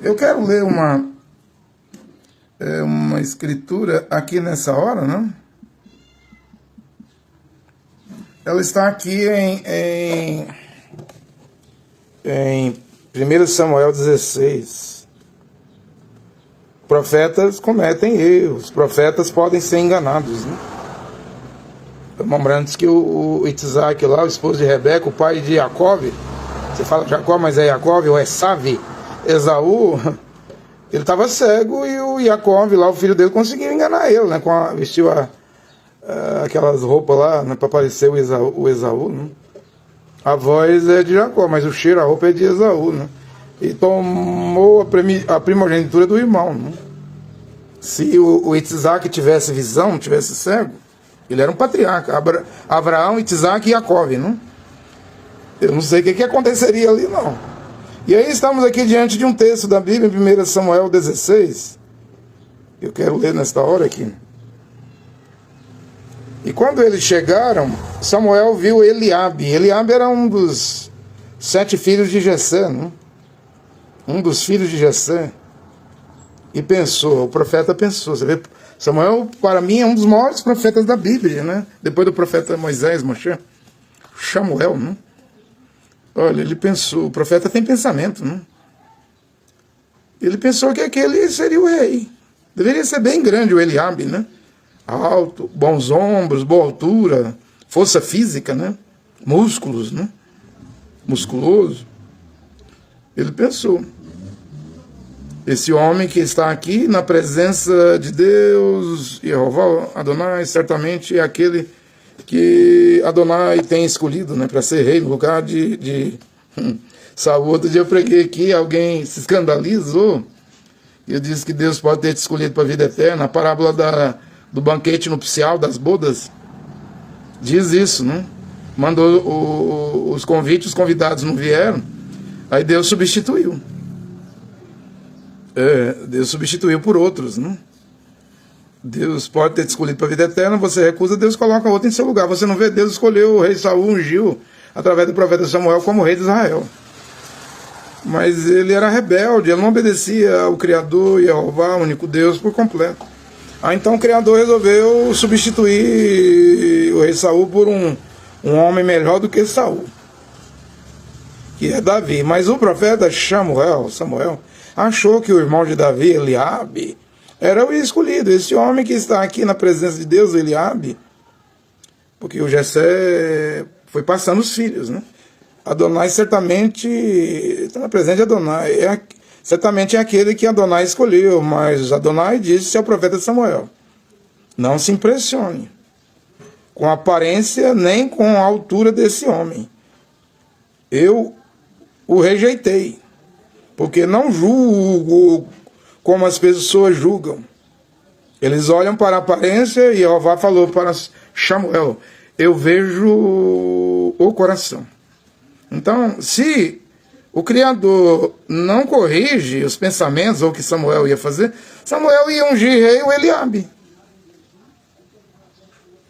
Eu quero ler uma escritura aqui nessa hora, né? Ela está aqui em 1 Samuel 16. Profetas cometem erros, profetas podem ser enganados, né? Lembrando que o Isaac lá, o esposo de Rebeca, o pai de Jacó, você fala Jacó, mas é Jacó ou é Esaú, ele estava cego e o Jacó lá, o filho dele, conseguiu enganar ele, né? Vestiu aquelas roupas lá, né, para parecer o Esaú, né? A voz é de Jacó, mas o cheiro, a roupa é de Esaú, né? E tomou a primogenitura do irmão, né? Se o Isaac tivesse visão, tivesse cego, ele era um patriarca. Abraão, Isaac e Jacó, né? Eu não sei o que aconteceria ali, não. E aí estamos aqui diante de um texto da Bíblia, em 1 Samuel 16. Eu quero ler nesta hora aqui. E quando eles chegaram, Samuel viu Eliabe. Eliabe era um dos 7 filhos de Jessé, né? Um dos filhos de Jessé. E pensou, o profeta pensou. Você vê, Samuel, para mim, é um dos maiores profetas da Bíblia, né? Depois do profeta Moisés, Moshe, Samuel, né? Olha, ele pensou, o profeta tem pensamento, né? Ele pensou que aquele seria o rei. Deveria ser bem grande o Eliabe, né? Alto, bons ombros, boa altura, força física, né? Músculos, né? Musculoso. Ele pensou, esse homem que está aqui na presença de Deus, Jeová, Adonai, certamente é aquele que Adonai tem escolhido, né, para ser rei no lugar de Saul. Outro dia eu preguei aqui, alguém se escandalizou, e eu disse que Deus pode ter te escolhido para a vida eterna. A parábola do banquete nupcial, das bodas, diz isso, né? Mandou os convites, os convidados não vieram, aí Deus substituiu. Deus substituiu por outros, né? Deus pode ter te escolhido para a vida eterna, você recusa, Deus coloca outro em seu lugar. Você não vê, Deus escolheu o rei Saul, ungiu através do profeta Samuel como rei de Israel. Mas ele era rebelde, ele não obedecia ao Criador, Jeová, o único Deus, por completo. Então o Criador resolveu substituir o rei Saul por um homem melhor do que Saul, que é Davi. Mas o profeta Samuel, achou que o irmão de Davi, Eliabe, era o escolhido, esse homem que está aqui na presença de Deus, Eliabe, porque o Jessé foi passando os filhos, né? Adonai certamente está na presença de Adonai, certamente é aquele que Adonai escolheu, mas Adonai disse ao profeta Samuel, não se impressione com a aparência nem com a altura desse homem, eu o rejeitei, porque não julgo como as pessoas julgam. Eles olham para a aparência e Jeová falou para Samuel, eu vejo o coração. Então, se o Criador não corrige os pensamentos ou o que Samuel ia fazer, Samuel ia ungir rei o Eliabe,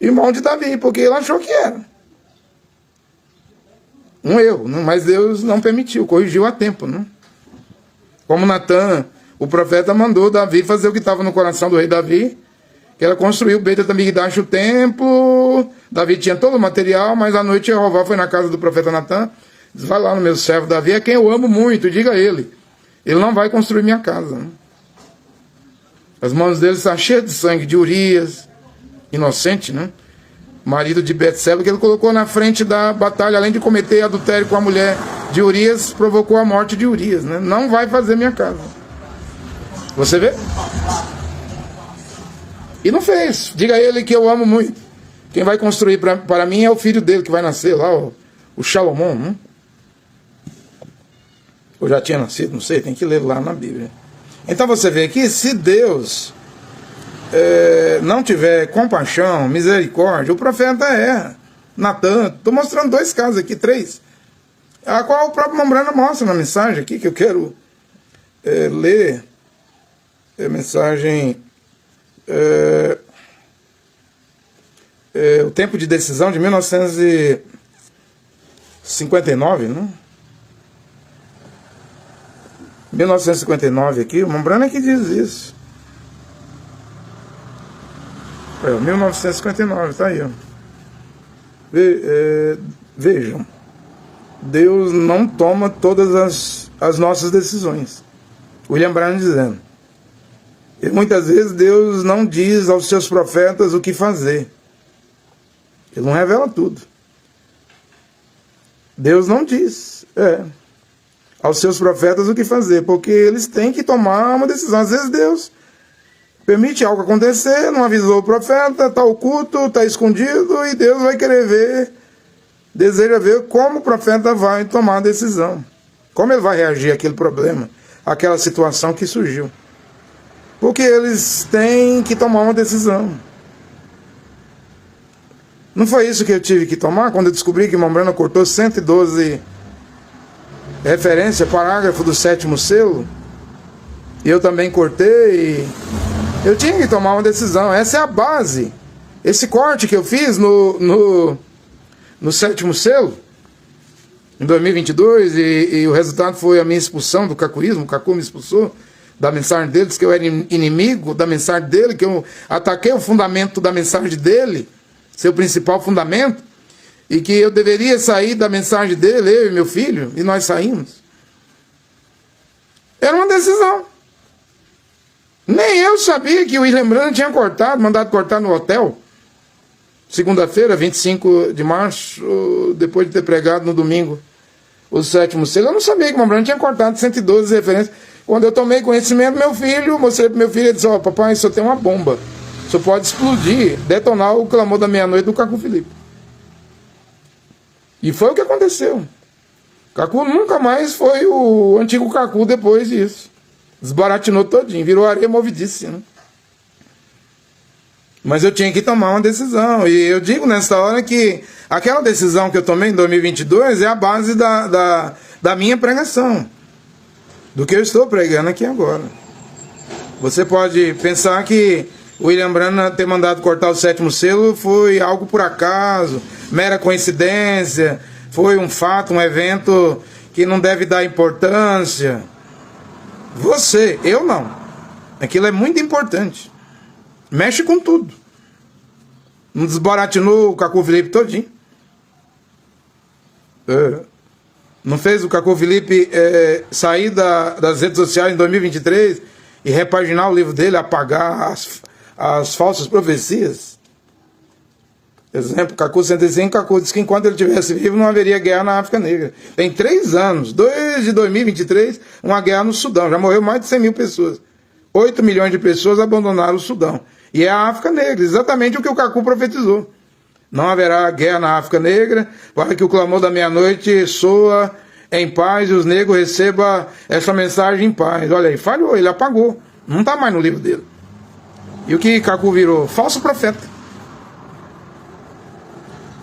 irmão de Davi, porque ele achou que era um erro, mas Deus não permitiu, corrigiu a tempo, né? Como Natan, o profeta, mandou Davi fazer o que estava no coração do rei Davi, que era construir o Beit Amigdash, o templo. Davi tinha todo o material, mas à noite Jeová foi na casa do profeta Natan, disse, vai lá no meu servo Davi, é quem eu amo muito, diga a ele não vai construir minha casa, né? As mãos dele estão cheias de sangue, de Urias, inocente, né? Marido de Betseba, que ele colocou na frente da batalha, além de cometer adultério com a mulher de Urias, provocou a morte de Urias, né? Não vai fazer minha casa. Você vê? E não fez. Diga a ele que eu amo muito. Quem vai construir para mim é o filho dele que vai nascer lá, o Salomão, né? Ou já tinha nascido, não sei, tem que ler lá na Bíblia. Então você vê aqui, se Deus não tiver compaixão, misericórdia, o profeta erra. Natan, estou mostrando 2 casos aqui, 3. A qual o próprio Mambrana mostra na mensagem aqui, que eu quero ler. A mensagem, o tempo de decisão de 1959, né? 1959 aqui, o Mombrana que diz isso. 1959, tá aí, ó. Vejam, Deus não toma todas as nossas decisões. William Branham dizendo. E muitas vezes Deus não diz aos seus profetas o que fazer. Ele não revela tudo. Deus não diz aos seus profetas o que fazer, porque eles têm que tomar uma decisão. Às vezes Deus permite algo acontecer, não avisou o profeta, está oculto, está escondido, e Deus vai querer ver, deseja ver como o profeta vai tomar a decisão. Como ele vai reagir àquele problema, àquela situação que surgiu. Porque eles têm que tomar uma decisão. Não foi isso que eu tive que tomar quando eu descobri que Mombrana cortou 112 referência, parágrafo do 7º selo? E eu também cortei. Eu tinha que tomar uma decisão. Essa é a base. Esse corte que eu fiz no 7º selo, em 2022, e o resultado foi a minha expulsão do cacuísmo. O Cacu me expulsou da mensagem dele, disse que eu era inimigo da mensagem dele, que eu ataquei o fundamento da mensagem dele, seu principal fundamento, e que eu deveria sair da mensagem dele, eu e meu filho, e nós saímos. Era uma decisão. Nem eu sabia que o William Branham tinha mandado cortar no hotel, segunda-feira, 25 de março, depois de ter pregado no domingo o 7º selo. Eu não sabia que o Mombrana tinha cortado 112 referências. Quando eu tomei conhecimento, mostrei para meu filho, ele disse: ó, papai, isso tem uma bomba. Isso pode explodir, detonar o clamor da meia-noite do Cacu Filipe. E foi o que aconteceu. Cacu nunca mais foi o antigo Cacu depois disso. Desbaratinou todinho, virou areia movidiça, né? Mas eu tinha que tomar uma decisão. E eu digo nessa hora que aquela decisão que eu tomei em 2022 é a base da minha pregação. Do que eu estou pregando aqui agora. Você pode pensar que William Branham ter mandado cortar o 7º selo foi algo por acaso, mera coincidência, foi um fato, um evento que não deve dar importância. Eu não. Aquilo é muito importante. Mexe com tudo. Não desbaratinou o Cacu Filipe todinho. Não fez o Cacu Filipe sair das redes sociais em 2023 e repaginar o livro dele, apagar as falsas profecias. Exemplo, Cacu 105, Cacu disse que enquanto ele estivesse vivo não haveria guerra na África Negra. Tem 3 anos, desde 2023, uma guerra no Sudão. Já morreu mais de 100 mil pessoas. 8 milhões de pessoas abandonaram o Sudão. E é a África Negra, exatamente o que o Cacu profetizou. Não haverá guerra na África Negra, para que o clamor da meia-noite soa em paz e os negros recebam essa mensagem em paz. Olha aí, falhou, ele apagou. Não está mais no livro dele. E o que Cacu virou? Falso profeta.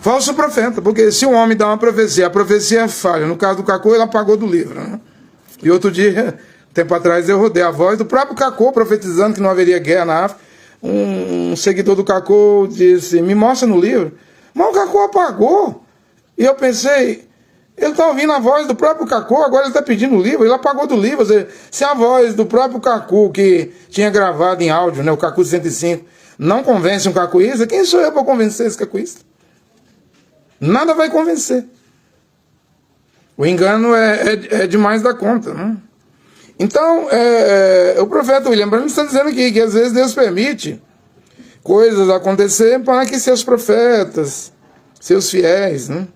Falso profeta, porque se um homem dá uma profecia, a profecia é falha. No caso do Cacu, ele apagou do livro, né? E outro dia, tempo atrás, eu rodei a voz do próprio Cacu profetizando que não haveria guerra na África. Um seguidor do Cacu disse: me mostra no livro. Mas o Cacu apagou. E eu pensei, ele está ouvindo a voz do próprio Cacu, agora ele está pedindo o livro, ele apagou do livro. Se a voz do próprio Cacu, que tinha gravado em áudio, né, o Cacu 105, não convence um cacuísta, quem sou eu para convencer esse cacuísta? Nada vai convencer. O engano é demais da conta, né? Então, o profeta William Branham está dizendo aqui que às vezes Deus permite coisas acontecer para que seus profetas, seus fiéis, né,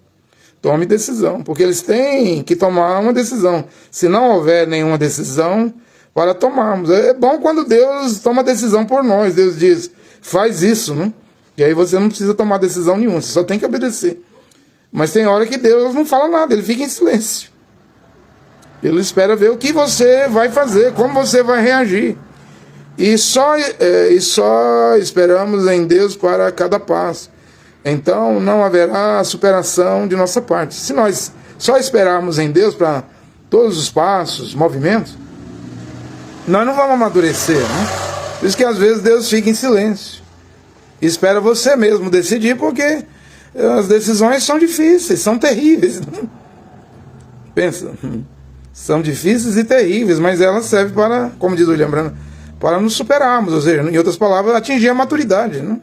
tomem decisão, porque eles têm que tomar uma decisão. Se não houver nenhuma decisão para tomarmos, é bom quando Deus toma decisão por nós. Deus diz: faz isso, né? E aí você não precisa tomar decisão nenhuma, você só tem que obedecer. Mas tem hora que Deus não fala nada, ele fica em silêncio. Ele espera ver o que você vai fazer, como você vai reagir. E só esperamos em Deus para cada passo. Então não haverá superação de nossa parte. Se nós só esperarmos em Deus para todos os passos, movimentos, nós não vamos amadurecer, né? Por isso que às vezes Deus fica em silêncio. E espera você mesmo decidir, porque as decisões são difíceis, são terríveis. Pensa. São difíceis e terríveis, mas elas servem para, como diz o William Branham, para nos superarmos, ou seja, em outras palavras, atingir a maturidade, né?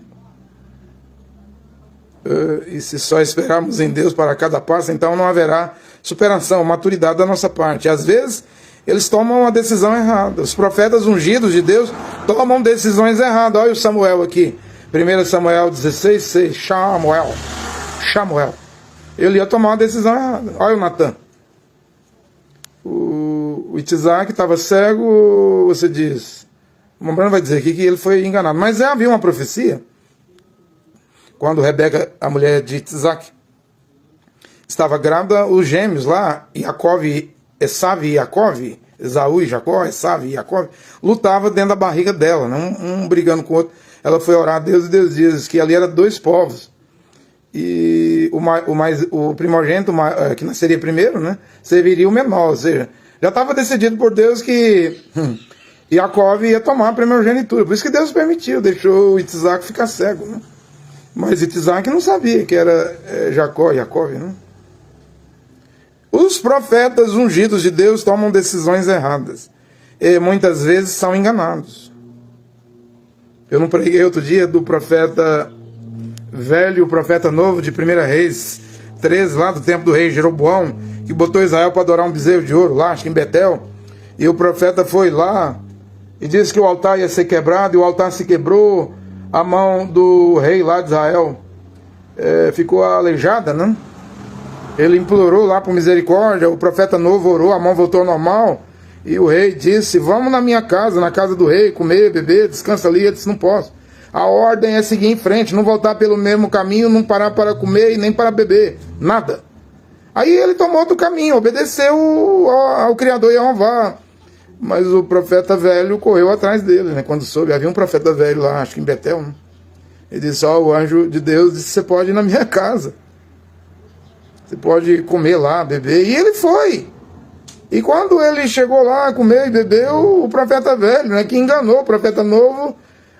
E se só esperarmos em Deus para cada passo, então não haverá superação, maturidade da nossa parte. Às vezes, eles tomam uma decisão errada. Os profetas ungidos de Deus tomam decisões erradas. Olha o Samuel aqui. 1 Samuel 16, 6. Samuel. Ele ia tomar uma decisão errada. Olha o Natan. O Isaac estava cego, você diz. O Mambrano vai dizer aqui que ele foi enganado. Mas havia uma profecia. Quando Rebeca, a mulher de Isaac, estava grávida, os gêmeos lá, Esav e Jacó, Esaú e Jacó, Esav e Jacó, lutavam dentro da barriga dela, né? Um brigando com o outro. Ela foi orar a Deus e Deus diz que ali eram dois povos. E o primogênito, que nasceria primeiro, né, serviria o menor. Ou seja, já estava decidido por Deus que Jacó ia tomar a primogenitura. Por isso que Deus permitiu, deixou o Isaac ficar cego, né? Mas Isaac não sabia que era Jacó, né? Os profetas ungidos de Deus tomam decisões erradas. E muitas vezes são enganados. Eu não preguei outro dia do profeta velho, o profeta novo de 1 Reis 13, lá do tempo do rei Jeroboão, que botou Israel para adorar um bezerro de ouro lá, acho que em Betel. E o profeta foi lá e disse que o altar ia ser quebrado, e o altar se quebrou. A mão do rei lá de Israel ficou aleijada, né? Ele implorou lá por misericórdia, o profeta novo orou, a mão voltou ao normal, e o rei disse, vamos na minha casa, na casa do rei, comer, beber, descansa ali. Ele disse, não posso. A ordem é seguir em frente, não voltar pelo mesmo caminho, não parar para comer e nem para beber, nada. Aí ele tomou outro caminho, obedeceu ao Criador Jeová. Mas o profeta velho correu atrás dele, né? Quando soube, havia um profeta velho lá, acho que em Betel, né? Ele disse, o anjo de Deus disse, você pode ir na minha casa. Você pode comer lá, beber. E ele foi. E quando ele chegou lá, comer e bebeu, o profeta velho, né, que enganou o profeta novo,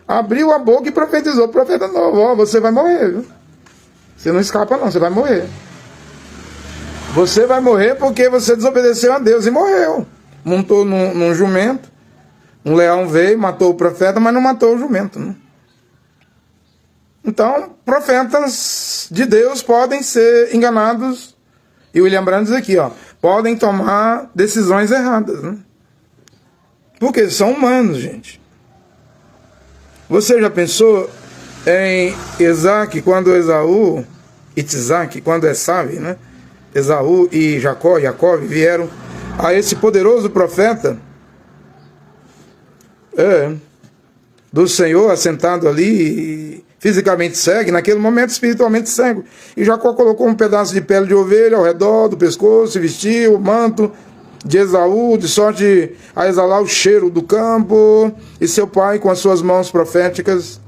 abriu a boca e profetizou o profeta novo, você vai morrer, viu? Você não escapa não, você vai morrer. Você vai morrer porque você desobedeceu a Deus e morreu. Montou num jumento, um leão veio, matou o profeta, mas não matou o jumento, né? Então, profetas de Deus podem ser enganados, e o William Branham diz aqui, podem tomar decisões erradas, né? Porque são humanos, gente. Você já pensou em Isaac, quando Esaú, Isaac, quando Esav, né? Esaú e Jacó vieram a esse poderoso profeta do Senhor, assentado ali, fisicamente cego, naquele momento espiritualmente cego. E Jacó colocou um pedaço de pele de ovelha ao redor do pescoço, e vestiu o manto de Esaú, de sorte a exalar o cheiro do campo. E seu pai, com as suas mãos proféticas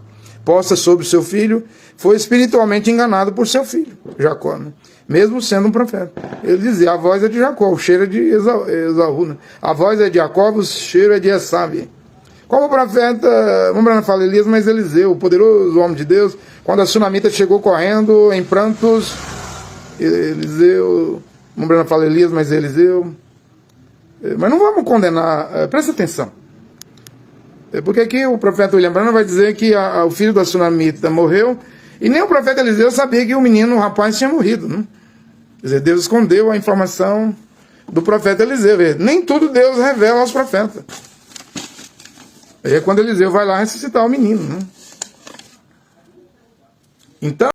postas sobre seu filho, foi espiritualmente enganado por seu filho, Jacó, né? Mesmo sendo um profeta. Ele dizia, a voz é de Jacó, o cheiro é de Esaú, né? A voz é de Jacó, o cheiro é de Esav. Como o profeta, não fala Elias, mas Eliseu, o poderoso homem de Deus, quando a sunamita chegou correndo em prantos, Eliseu, não fala Elias, mas Eliseu. Mas não vamos condenar, presta atenção. Porque aqui o profeta William Branham vai dizer que o filho da sunamita morreu, e nem o profeta Eliseu sabia que o rapaz tinha morrido, né? Quer dizer, Deus escondeu a informação do profeta Eliseu. Nem tudo Deus revela aos profetas. Aí é quando Eliseu vai lá ressuscitar o menino, né? Então,